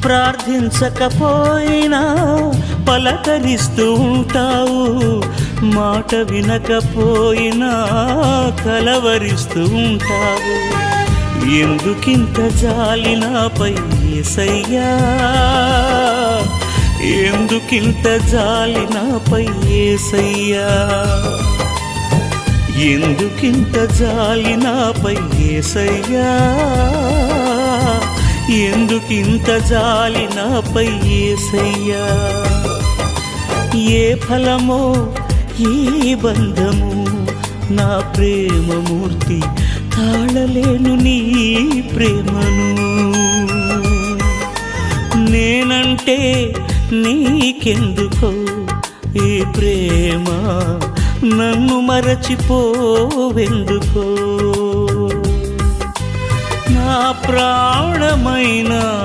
ప్రార్థించకపోయినా పలకరిస్తూ ఉంటావు, మాట వినకపోయినా కలవరిస్తూ ఉంటావు. ఎందుకింత జాలి నాపై యేసయ్యా, ఎందుకింత జాలి నాపై యేసయ్యా, ఎందుకింత జాలి నాపై యేసయ్యా, ఎందుకింత జాలి నాపై యేసయ్యా. ఏ ఫలమో ఈ బంధము, నా ప్రేమమూర్తి తాళలేను నీ ప్రేమను. నేనంటే నీకెందుకో ఈ ప్రేమ, నన్ను మరచిపోవెందుకో. నా ప్రాణమైన